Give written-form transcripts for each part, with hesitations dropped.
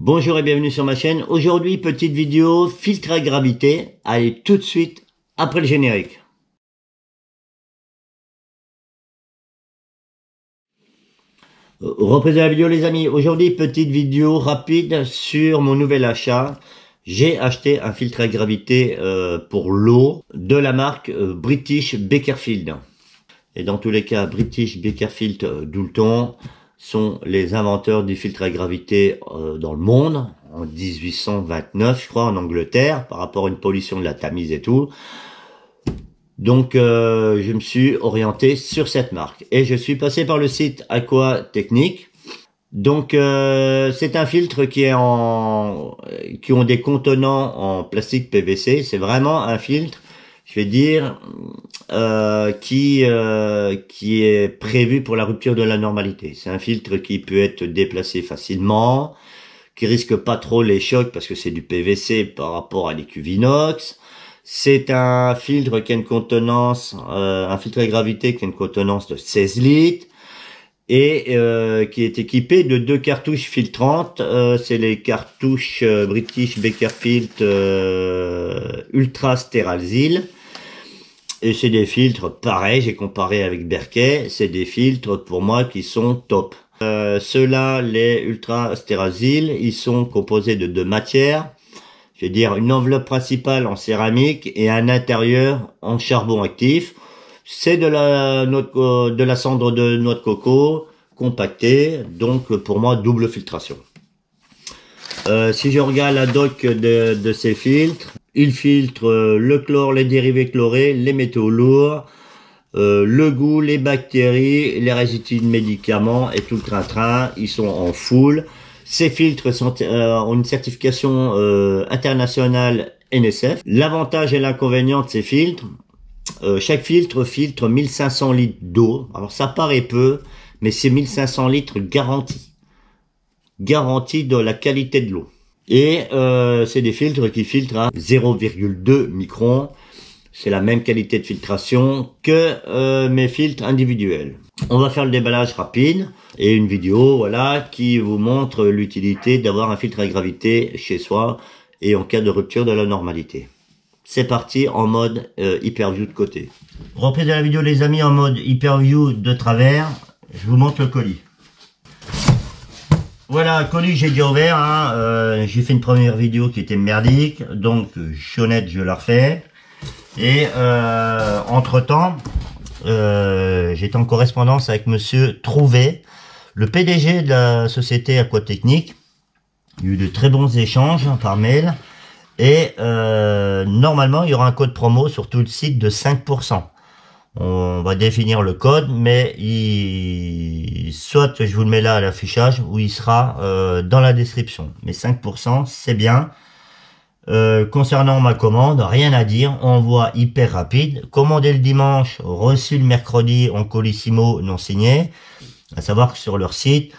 Bonjour et bienvenue sur ma chaîne. Aujourd'hui, petite vidéo filtre à gravité. Allez tout de suite après le générique. Reprise de la vidéo les amis. Aujourd'hui, petite vidéo rapide sur mon nouvel achat. J'ai acheté un filtre à gravité pour l'eau de la marque British Bakersfield. Et dans tous les cas, British Bakersfield Doulton sont les inventeurs du filtre à gravité dans le monde, en 1829 je crois, en Angleterre, par rapport à une pollution de la Tamise et tout. Donc je me suis orienté sur cette marque et je suis passé par le site Aqua Technique. Donc c'est un filtre qui ont des contenants en plastique PVC. C'est vraiment un filtre, je vais dire, qui est prévu pour la rupture de la normalité. C'est un filtre qui peut être déplacé facilement, qui risque pas trop les chocs parce que c'est du PVC par rapport à des cuves inox. C'est un filtre qui a une contenance, un filtre à gravité qui a une contenance de 16 litres et qui est équipé de 2 cartouches filtrantes. C'est les cartouches British Bakersfield Ultra Sterile. Et c'est des filtres, pareil, j'ai comparé avec Berkey, c'est des filtres pour moi qui sont top. Ceux-là, les Ultra Sterile, ils sont composés de 2 matières. Je veux dire une enveloppe principale en céramique et un intérieur en charbon actif. C'est de la cendre de noix de coco compactée, donc pour moi double filtration. Si je regarde la doc de ces filtres, il filtre le chlore, les dérivés chlorés, les métaux lourds, le goût, les bactéries, les résidus de médicaments et tout le train-train. Ils sont en full. Ces filtres ont une certification internationale NSF. L'avantage et l'inconvénient de ces filtres, chaque filtre 1500 litres d'eau. Alors ça paraît peu, mais c'est 1500 litres garantis. Garantie de la qualité de l'eau. Et c'est des filtres qui filtrent à 0,2 microns. C'est la même qualité de filtration que mes filtres individuels. On va faire le déballage rapide et une vidéo voilà qui vous montre l'utilité d'avoir un filtre à gravité chez soi et en cas de rupture de la normalité. C'est parti en mode hyperview de côté. Reprise de la vidéo les amis en mode hyperview de travers. Je vous montre le colis. Voilà, colis que j'ai déjà ouvert, hein. J'ai fait une première vidéo qui était merdique, donc je suis honnête, je la refais. Et entre temps, j'étais en correspondance avec monsieur Trouvé, le PDG de la société Aqua Technique. Il y a eu de très bons échanges par mail. Et normalement, il y aura un code promo sur tout le site de 5%. On va définir le code, mais soit je vous le mets là à l'affichage, ou il sera dans la description. Mais 5%, c'est bien. Concernant ma commande, rien à dire, envoi hyper rapide. Commandé le dimanche, reçu le mercredi en colissimo non signé. À savoir que sur leur site,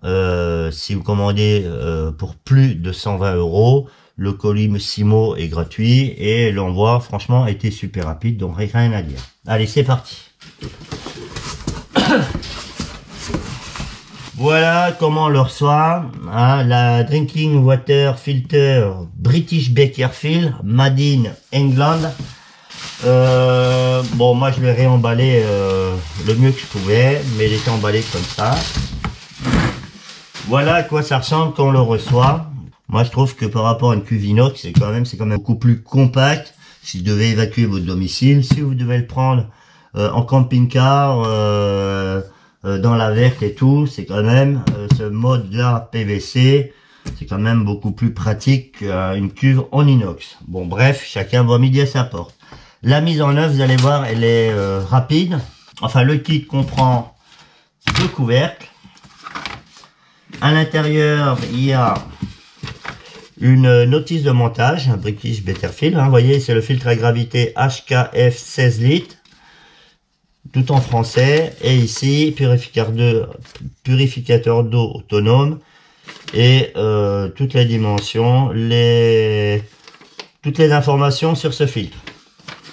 si vous commandez pour plus de 120 €, le colissimo est gratuit et l'envoi franchement a été super rapide, donc rien à dire. Allez, c'est parti. Voilà comment on le reçoit, hein, la Drinking Water Filter British Bakersfield Made in England. Bon, moi je l'ai réemballé le mieux que je pouvais, mais il était emballé comme ça. Voilà à quoi ça ressemble quand on le reçoit. Moi je trouve que par rapport à une cuve inox, c'est quand même beaucoup plus compact. Si vous devez évacuer votre domicile, si vous devez le prendre en camping-car, dans la verte et tout, c'est quand même ce mode là PVC, c'est quand même beaucoup plus pratique qu'une cuve en inox. Bon bref, chacun voit midi à sa porte. La mise en œuvre, vous allez voir, elle est rapide. Enfin, le kit comprend 2 couvercles. À l'intérieur, il y a une notice de montage, un British Bakersfield, hein, vous voyez, c'est le filtre à gravité HKF 16 litres. Tout en français, et ici purificateur d'eau autonome et toutes les dimensions, toutes les informations sur ce filtre.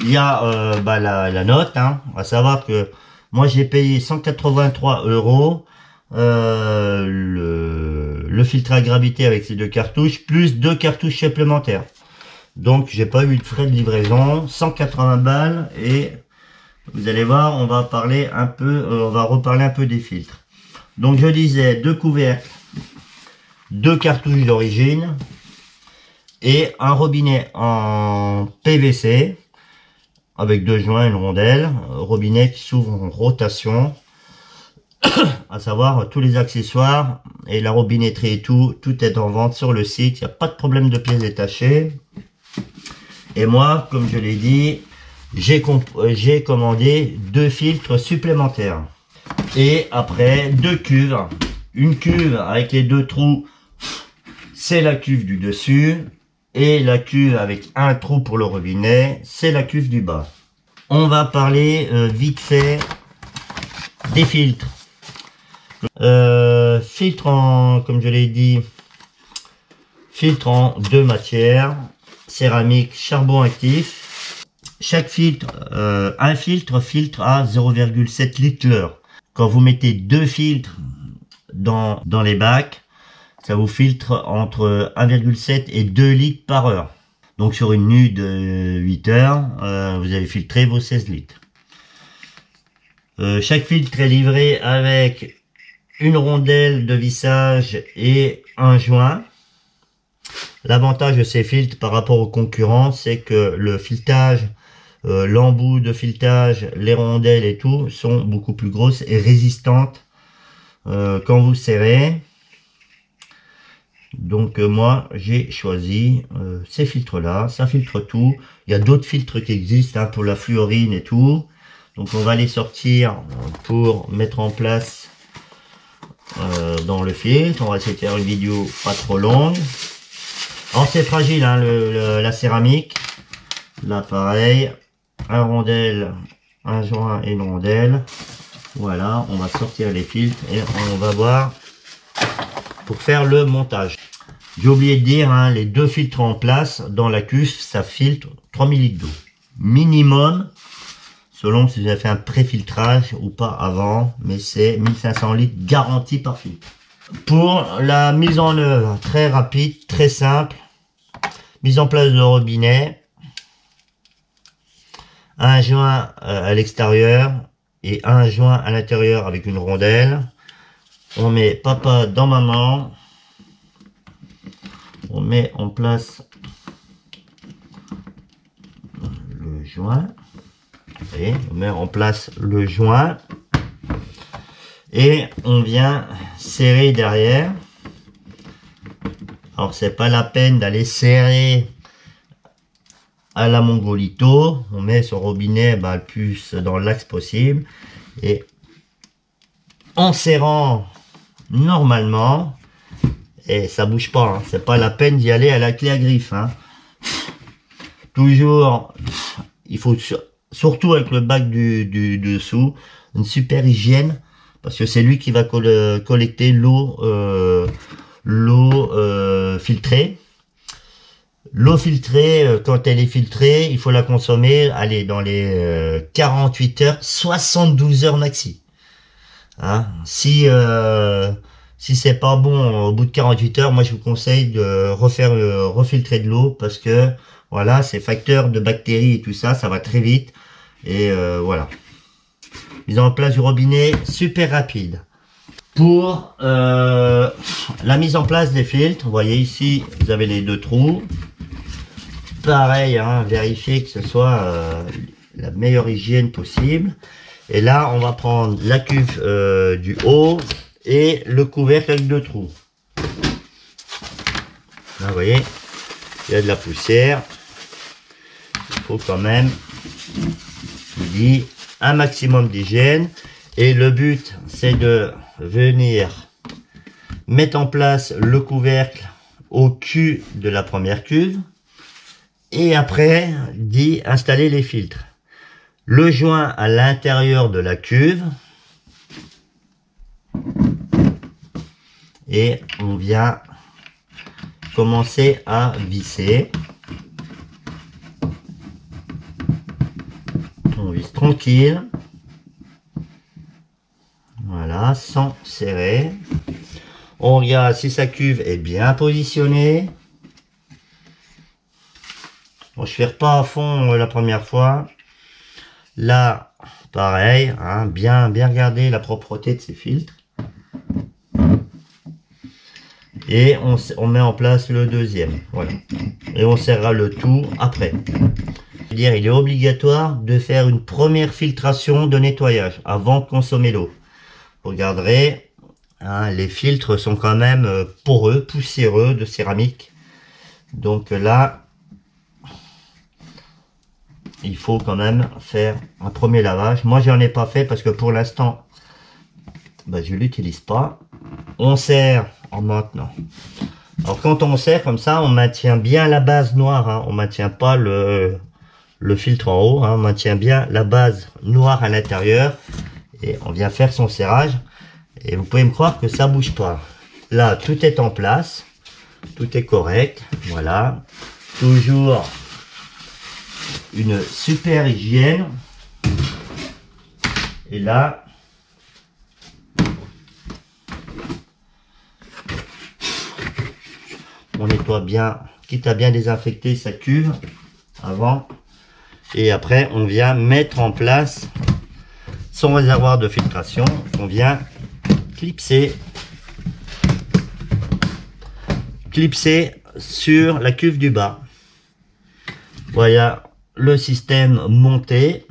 Il y a la note, hein, à savoir que moi j'ai payé 183 €. le filtre à gravité avec ces 2 cartouches, plus 2 cartouches supplémentaires. Donc j'ai pas eu de frais de livraison, 180 balles, et vous allez voir, on va parler un peu, on va reparler un peu des filtres. Donc je disais 2 couvercles, 2 cartouches d'origine et un robinet en PVC avec 2 joints, une rondelle, robinet qui s'ouvre en rotation, à savoir tous les accessoires et la robinetterie et tout est en vente sur le site, il n'y a pas de problème de pièces détachées. Et moi, comme je l'ai dit, j'ai commandé 2 filtres supplémentaires. Et après, 2 cuves. Une cuve avec les 2 trous, c'est la cuve du dessus. Et la cuve avec un trou pour le robinet, c'est la cuve du bas. On va parler vite fait des filtres. Filtre en, comme je l'ai dit, filtre en 2 matières. Céramique, charbon actif. Chaque filtre, un filtre à 0,7 litres l'heure. Quand vous mettez 2 filtres dans les bacs, ça vous filtre entre 1,7 et 2 litres par heure. Donc sur une nuit de 8 heures, vous allez filtrer vos 16 litres. Chaque filtre est livré avec une rondelle de vissage et un joint. L'avantage de ces filtres par rapport aux concurrents, c'est que le filetage, l'embout de filetage, les rondelles et tout sont beaucoup plus grosses et résistantes quand vous serrez. Donc moi j'ai choisi ces filtres là, ça filtre tout. Il y a d'autres filtres qui existent pour la fluorine et tout. Donc on va les sortir pour mettre en place dans le filtre. On va essayer de faire une vidéo pas trop longue. Alors c'est fragile la céramique. Là pareil, un rondelle, un joint et une rondelle. Voilà, on va sortir les filtres et on va voir pour faire le montage. J'ai oublié de dire, les 2 filtres en place dans la cuve, ça filtre 3000 litres d'eau. Minimum, selon si vous avez fait un pré-filtrage ou pas avant, mais c'est 1500 litres garanti par filtre. Pour la mise en œuvre, très rapide, très simple. Mise en place de robinet. Un joint à l'extérieur et un joint à l'intérieur avec une rondelle. On met papa dans maman. On met en place le joint. Et on met en place le joint. Et on vient serrer derrière. Alors c'est pas la peine d'aller serrer à la Mongolito. On met son robinet le plus dans l'axe possible. Et en serrant normalement, et ça bouge pas, c'est pas la peine d'y aller à la clé à griffe. Toujours, il faut surtout avec le bac du dessous, une super hygiène, parce que c'est lui qui va collecter l'eau filtrée. L'eau filtrée, quand elle est filtrée, il faut la consommer, allez, dans les 48 heures, 72 heures maxi. Si c'est pas bon au bout de 48 heures, moi je vous conseille de refiltrer de l'eau, parce que voilà, c'est facteur de bactéries et tout ça, ça va très vite. Et voilà. Mise en place du robinet, super rapide. Pour la mise en place des filtres, vous voyez ici, vous avez les 2 trous. Pareil, vérifiez que ce soit la meilleure hygiène possible. Et là, on va prendre la cuve du haut et le couvercle avec 2 trous. Là, vous voyez, il y a de la poussière. Il faut quand même, je vous dis, un maximum d'hygiène. Et le but, c'est de venir mettre en place le couvercle au cul de la première cuve. Et après, d'y installer les filtres. Le joint à l'intérieur de la cuve. Et on vient commencer à visser. On visse tranquille. Voilà. Voilà, sans serrer. On regarde si sa cuve est bien positionnée. Bon, je ne fais pas à fond la première fois. Là, pareil, hein, bien regarder la propreté de ces filtres. Et on met en place le deuxième. Voilà. Et on serrera le tout après. C'est-à-dire, il est obligatoire de faire une première filtration de nettoyage avant de consommer l'eau. Vous regarderez, hein, les filtres sont quand même poreux, poussiéreux, de céramique. Donc là, il faut quand même faire un premier lavage. Moi, j'en ai pas fait parce que pour l'instant, bah, je l'utilise pas. On serre en maintenant. Alors quand on serre comme ça, on maintient bien la base noire. Hein. On maintient pas le filtre en haut. Hein. On maintient bien la base noire à l'intérieur. Et on vient faire son serrage. Et vous pouvez me croire que ça bouge pas. Là, tout est en place. Tout est correct. Voilà. Toujours une super hygiène. Et là, on nettoie bien, quitte à bien désinfecter sa cuve avant. Et après, on vient mettre en place son réservoir de filtration. On vient clipser sur la cuve du bas. Voilà le système monté,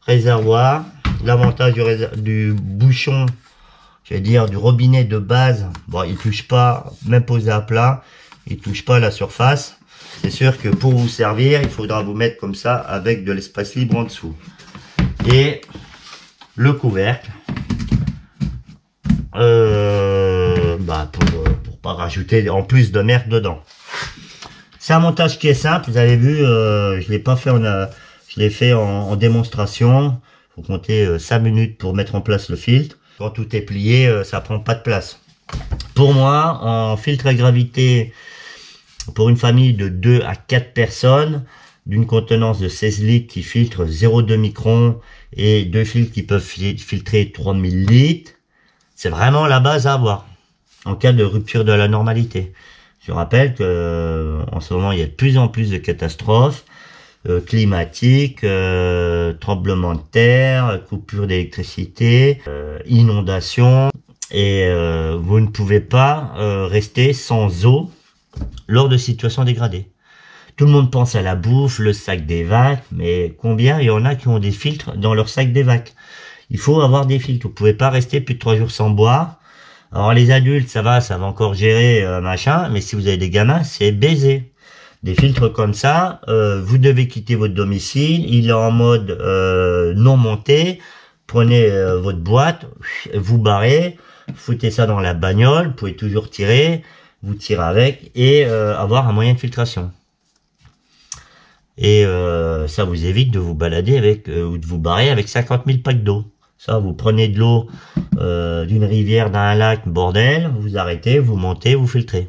réservoir. L'avantage du bouchon, je vais dire du robinet de base, bon, il touche pas, même posé à plat, il touche pas la surface. C'est sûr que pour vous servir, il faudra vous mettre comme ça avec de l'espace libre en dessous. Et le couvercle, pour pas rajouter en plus de merde dedans. C'est un montage qui est simple, vous avez vu, je l'ai pas fait je l'ai fait en démonstration. Faut compter 5 minutes pour mettre en place le filtre. Quand tout est plié, ça prend pas de place. Pour moi, en filtre à gravité, pour une famille de 2 à 4 personnes, d'une contenance de 16 litres qui filtre 0,2 microns et 2 filtres qui peuvent filtrer 3000 litres, c'est vraiment la base à avoir en cas de rupture de la normalité. Je rappelle que en ce moment, il y a de plus en plus de catastrophes climatiques, tremblements de terre, coupure d'électricité, inondations, et vous ne pouvez pas rester sans eau lors de situations dégradées. Tout le monde pense à la bouffe, le sac d'évac, mais combien il y en a qui ont des filtres dans leur sac d'évac? Il faut avoir des filtres, vous pouvez pas rester plus de 3 jours sans boire. Alors les adultes, ça va encore gérer, machin, mais si vous avez des gamins, c'est baisé. Des filtres comme ça, vous devez quitter votre domicile, il est en mode non monté, prenez votre boîte, vous barrez, foutez ça dans la bagnole, vous pouvez toujours tirer, vous tirez avec, et avoir un moyen de filtration. Et ça vous évite de vous balader avec, ou de vous barrer avec 50 000 packs d'eau. Ça, vous prenez de l'eau d'une rivière, d'un lac, bordel, vous arrêtez, vous montez, vous filtrez.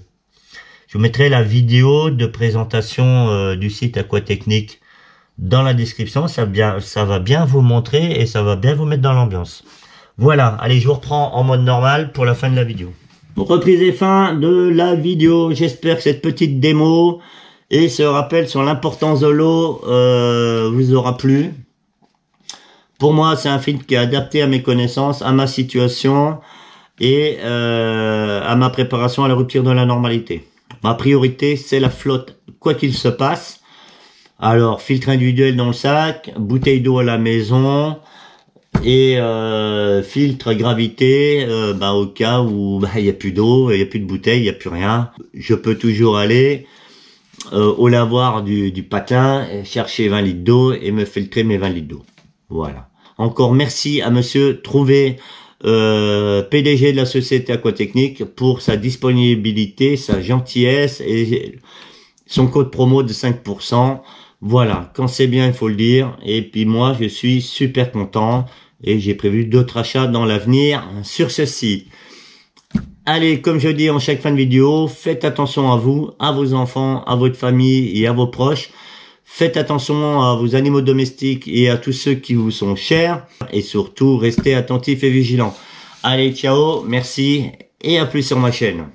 Je vous mettrai la vidéo de présentation du site Aquatechnique dans la description. Ça va bien vous montrer et ça va bien vous mettre dans l'ambiance. Voilà, allez, je vous reprends en mode normal pour la fin de la vidéo. Reprise et fin de la vidéo. J'espère que cette petite démo et ce rappel sur l'importance de l'eau vous aura plu. Pour moi, c'est un filtre qui est adapté à mes connaissances, à ma situation et à ma préparation à la rupture de la normalité. Ma priorité, c'est la flotte, quoi qu'il se passe. Alors, filtre individuel dans le sac, bouteille d'eau à la maison et filtre gravité au cas où il n'y a plus d'eau, il n'y a plus de bouteille, il n'y a plus rien. Je peux toujours aller au lavoir du patin, chercher 20 litres d'eau et me filtrer mes 20 litres d'eau. Voilà. Encore merci à monsieur Trouvé, PDG de la société Aquatechnique, pour sa disponibilité, sa gentillesse et son code promo de 5%. Voilà, quand c'est bien, il faut le dire. Et puis moi, je suis super content et j'ai prévu d'autres achats dans l'avenir sur ce site. Allez, comme je dis en chaque fin de vidéo, faites attention à vous, à vos enfants, à votre famille et à vos proches. Faites attention à vos animaux domestiques et à tous ceux qui vous sont chers. Et surtout, restez attentifs et vigilants. Allez, ciao, merci et à plus sur ma chaîne.